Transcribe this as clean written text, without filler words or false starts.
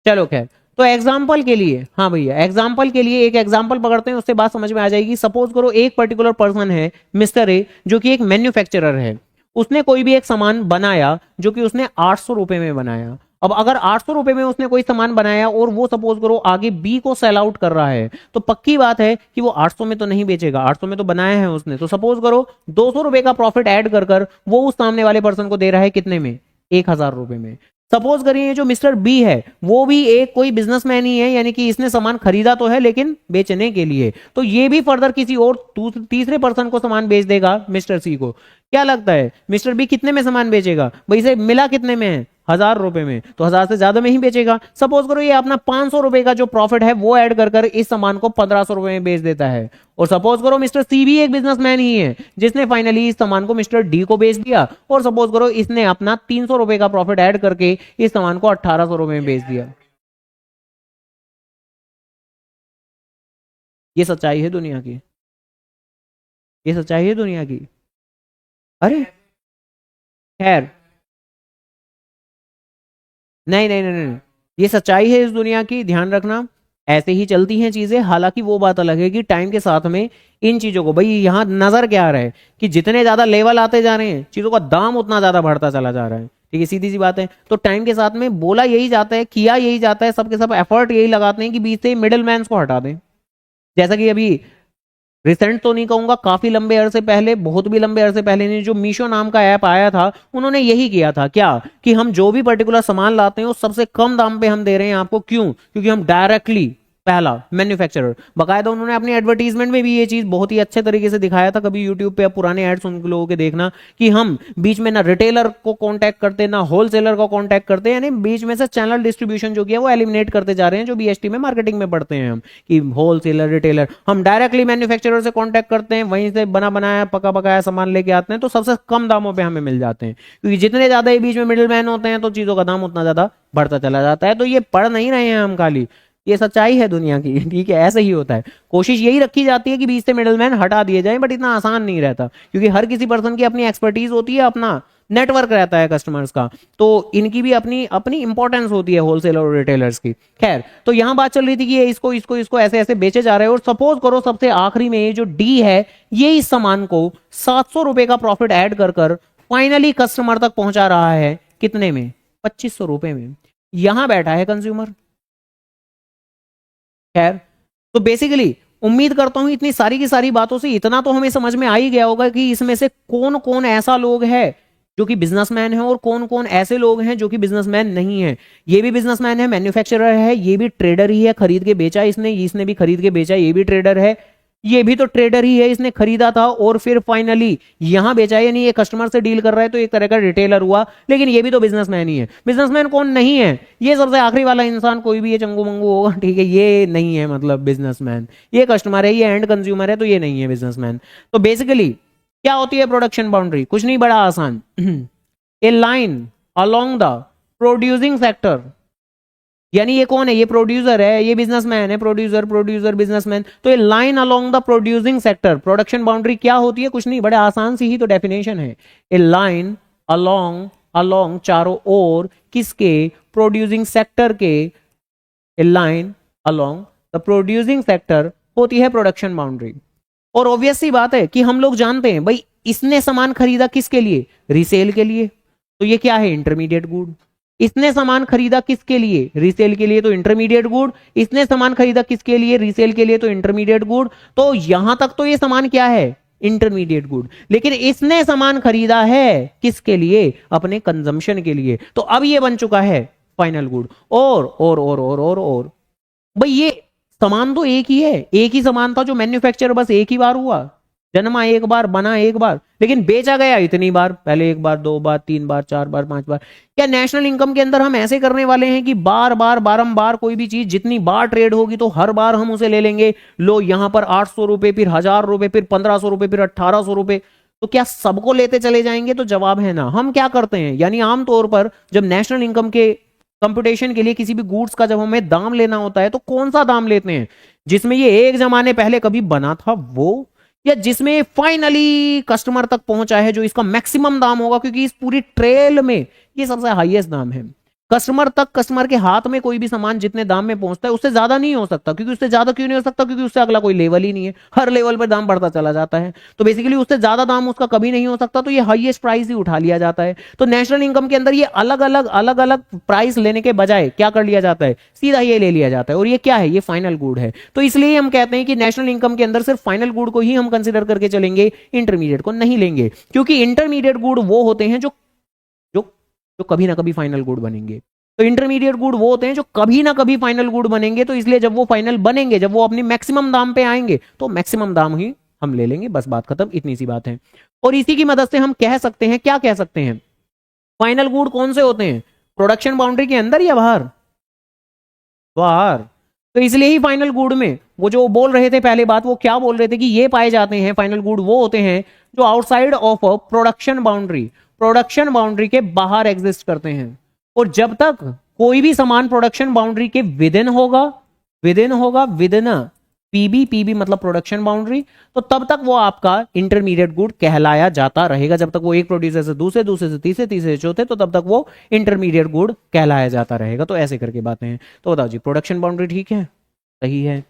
चलो खैर, तो एग्जाम्पल के लिए, हाँ भैया एग्जाम्पल के लिए एक एग्जाम्पल पकड़ते हैं, उससे बात समझ में आ जाएगी। सपोज करो एक पर्टिकुलर पर्सन है मिस्टर ए, जो कि एक मैन्युफैक्चरर है। उसने कोई भी एक सामान बनाया जो कि उसने 800 रुपए में बनाया। अब अगर 800 रुपए में उसने कोई सामान बनाया और वो सपोज करो आगे बी को सेल आउट कर रहा है, तो पक्की बात है कि वो 800 में तो नहीं बेचेगा, 800 में तो बनाया है उसने, तो सपोज करो 200 रुपए का प्रॉफिट ऐड कर कर वो उस सामने वाले पर्सन को दे रहा है कितने में, 1000 रुपए में। सपोज करिए जो मिस्टर बी है वो भी एक कोई बिजनेसमैन ही है, यानी कि इसने सामान खरीदा तो है लेकिन बेचने के लिए, तो ये भी फर्दर किसी और तीसरे पर्सन को सामान बेच देगा मिस्टर सी को। क्या लगता है मिस्टर बी कितने में सामान बेचेगा भाई? इसे मिला कितने में है, 1000 रुपए में, तो 1000 से ज्यादा में ही बेचेगा। सपोज करो ये अपना 500 रुपए का जो प्रॉफिट है वो ऐड कर कर इस सामान को 1500 रुपए में बेच देता है। और सपोज करो मिस्टर सी भी एक बिजनेसमैन ही है जिसने फाइनली इस सामान को मिस्टर डी को बेच दिया, और सपोज करो इसने अपना 300 रुपए का प्रॉफिट ऐड करके इस सामान को 1800 रुपए में बेच दिया। ये सच्चाई है दुनिया की, ये सच्चाई है दुनिया की। अरे खैर, नहीं नहीं नहीं नहीं, ये सच्चाई है इस दुनिया की, ध्यान रखना। ऐसे ही चलती हैं चीजें। हालांकि वो बात अलग है कि टाइम के साथ में इन चीजों को, भाई यहाँ नजर क्या आ रहा है कि जितने ज्यादा लेवल आते जा रहे हैं चीजों का दाम उतना ज्यादा बढ़ता चला जा रहा है। ठीक है, सीधी सी बात है। तो टाइम के साथ में बोला यही जाता है, किया यही जाता है, सबके सब एफर्ट यही लगाते हैं कि बीच से मिडिल मैन को हटा दें। जैसा कि अभी रिसेंट तो नहीं कहूंगा, काफी लंबे अरसे पहले, बहुत भी लंबे अरसे पहले नहीं, जो मीशो नाम का ऐप आया था, उन्होंने यही किया था क्या कि हम जो भी पर्टिकुलर सामान लाते हैं वो सबसे कम दाम पे हम दे रहे हैं आपको। क्यों? क्योंकि हम डायरेक्टली, पहला मैन्युफैक्चरर, बकायदा उन्होंने अपनी एडवर्टीजमेंट में भी ये चीज बहुत ही अच्छे तरीके से दिखाया था। कभी यूट्यूब पे आप पुराने एड्स उन लोगों के देखना कि हम बीच में ना रिटेलर को कांटेक्ट करते ना होलसेलर को कांटेक्ट करते, यानी बीच में से चैनल डिस्ट्रीब्यूशन जो किया वो एलिमिनेट करते जा रहे हैं, जो बीएसटी में मार्केटिंग में पढ़ते हैं हम कि होलसेलर रिटेलर। हम डायरेक्टली मैन्युफैक्चरर से कांटेक्ट करते हैं, वहीं से बना बनाया पका पकाया सामान लेके आते हैं, तो सबसे कम दामों पे हमें मिल जाते हैं। क्योंकि जितने ज्यादा ये बीच में मिडिल मैन होते हैं तो चीजों का दाम उतना ज्यादा बढ़ता चला जाता है। तो ये पढ़ नहीं रहे हैं हम खाली, ये सच्चाई है दुनिया की। ठीक है, ऐसे ही होता है। कोशिश यही रखी जाती है कि बीच से मिडलमैन हटा दिए जाएं, बट इतना आसान नहीं रहता, क्योंकि हर किसी पर्सन की अपनी एक्सपर्टीज होती है, अपना नेटवर्क रहता है कस्टमर्स का, तो इनकी भी अपनी अपनी इंपॉर्टेंस होती है होलसेलर और रिटेलर्स की। खैर, तो यहां बात चल रही थी कि ये इसको इसको इसको ऐसे ऐसे बेचे जा रहे हैं, और सपोज करो सबसे आखिरी में ये जो डी है ये इस सामान को 700 रुपए का प्रॉफिट ऐड कर कर फाइनली कस्टमर तक पहुंचा रहा है कितने में, 2500 रुपए में। यहां बैठा है कंज्यूमर। खैर, तो बेसिकली उम्मीद करता हूं इतनी सारी की सारी बातों से इतना तो हमें समझ में आ ही गया होगा कि इसमें से कौन कौन ऐसा लोग है जो कि बिजनेसमैन है और कौन कौन ऐसे लोग हैं जो कि बिजनेसमैन नहीं है। ये भी बिजनेसमैन है, मैन्युफैक्चरर है, ये भी ट्रेडर ही है, खरीद के बेचा इसने, इसने भी खरीद के बेचा, ये भी ट्रेडर है, ये भी तो ट्रेडर ही है, इसने खरीदा था और फिर फाइनली यहां बेचा, यानी ये कस्टमर से डील कर रहा है तो एक तरह का रिटेलर हुआ, लेकिन ये भी तो बिजनेसमैन ही है। बिजनेसमैन कौन नहीं है? ये सबसे आखिरी वाला इंसान कोई भी ये चंगू मंगू होगा, ठीक है, ये नहीं है मतलब बिजनेसमैन। ये कस्टमर है, ये एंड कंज्यूमर है, तो ये नहीं है बिजनेसमैन। तो बेसिकली क्या होती है प्रोडक्शन बाउंड्री? कुछ नहीं, बड़ा आसान। A line along the producing sector, यानी ये कौन है? ये प्रोड्यूसर है, ये बिजनेसमैन है, प्रोड्यूसर प्रोड्यूसर बिजनेसमैन। तो ये line along the producing sector, production boundary क्या होती है? कुछ नहीं, बड़े आसान सी ही तो डेफिनेशन है। ए लाइन अलोंग, अलोंग चारों ओर किसके? प्रोड्यूसिंग सेक्टर के। A line along the producing sector होती है प्रोडक्शन बाउंड्री। और ऑब्वियस सी बात है कि हम लोग जानते हैं भाई इसने सामान खरीदा किसके लिए? रीसेल के लिए, तो ये क्या है? Intermediate good. इसने सामान खरीदा किसके लिए? रीसेल के लिए, तो इंटरमीडिएट गुड। इसने सामान खरीदा किसके लिए? रीसेल के लिए, तो इंटरमीडिएट गुड। तो यहां तक तो ये सामान क्या है? Intermediate good. लेकिन इसने सामान खरीदा है किसके लिए? अपने कंजम्पशन के लिए, तो अब ये बन चुका है फाइनल गुड। और भाई ये सामान तो एक ही है, एक ही सामान था जो मैन्युफैक्चर बस एक ही बार हुआ, जन्मा एक बार, बना एक बार, लेकिन बेचा गया इतनी बार, पहले एक बार, दो बार, तीन बार, चार बार, पांच बार। क्या नेशनल इनकम के अंदर हम ऐसे करने वाले हैं कि बार बार बारंबार कोई भी चीज जितनी बार ट्रेड होगी तो हर बार हम उसे ले लेंगे? लो यहां पर 800 रुपए, फिर 1000 रुपए, फिर 1500 रुपए, फिर 1800 रुपए, तो क्या सबको लेते चले जाएंगे? तो जवाब है ना। हम क्या करते हैं, यानी आमतौर पर जब नेशनल इनकम के कंपटीशन के लिए किसी भी गुड्स का जब हमें दाम लेना होता है तो कौन सा दाम लेते हैं? जिसमें ये एक जमाने पहले कभी बना था वो, या जिसमें फाइनली कस्टमर तक पहुंचा है जो इसका मैक्सिमम दाम होगा, क्योंकि इस पूरी ट्रेल में ये सबसे हाईएस्ट दाम है। कस्टमर तक, कस्टमर के हाथ में कोई भी सामान जितने दाम में पहुंचता है उससे ज्यादा नहीं हो सकता। क्योंकि उससे ज्यादा क्यों नहीं हो सकता? क्योंकि उससे अगला कोई लेवल ही नहीं है, हर लेवल पर दाम बढ़ता चला जाता है। तो बेसिकली उससे ज्यादा दाम उसका कभी नहीं हो सकता, तो ये हाईएस्ट प्राइस ही उठा लिया जाता है। तो नेशनल इनकम के अंदर ये अलग अलग प्राइस लेने के बजाय क्या कर लिया जाता है, सीधा ये ले लिया जाता है। और ये क्या है? ये फाइनल गुड है। तो इसलिए हम कहते हैं कि नेशनल इनकम के अंदर सिर्फ फाइनल गुड को ही हम कंसिडर करके चलेंगे, इंटरमीडिएट को नहीं लेंगे। क्योंकि इंटरमीडिएट गुड वो होते हैं जो जो जो कभी ना कभी फाइनल गुड बनेंगे। तो इंटरमीडिएट गुड वो होते हैं जो कभी ना कभी फाइनल गुड बनेंगे। तो इसलिए जब वो फाइनल बनेंगे, जब वो अपनी मैक्सिमम दाम पे आएंगे, तो मैक्सिमम दाम ही हम ले लेंगे। बस बात खत्म, इतनी सी बात है। और इसी की मदद से हम कह सकते हैं, क्या कह सकते हैं, फाइनल गुड कौन से होते हैं? प्रोडक्शन बाउंड्री के अंदर या बाहर? बाहर। तो इसलिए ही फाइनल गुड में वो जो बोल रहे थे पहले बात, वो क्या बोल रहे थे कि ये पाए जाते हैं, फाइनल गुड वो होते हैं जो outside of production boundary, production boundary के बाहर एग्जिस्ट करते हैं। और जब तक कोई भी सामान प्रोडक्शन बाउंड्री के विदिन होगा, विदिन पीबी, पीबी मतलब प्रोडक्शन बाउंड्री, तो तब तक वो आपका इंटरमीडिएट गुड कहलाया जाता रहेगा। जब तक वो एक प्रोड्यूसर से दूसरे, दूसरे से तीसरे, तीसरे से चौथे, तो तब तक वो इंटरमीडिएट गुड कहलाया जाता रहेगा। तो ऐसे करके बातें हैं। तो बताओ जी, प्रोडक्शन बाउंड्री ठीक है? सही है।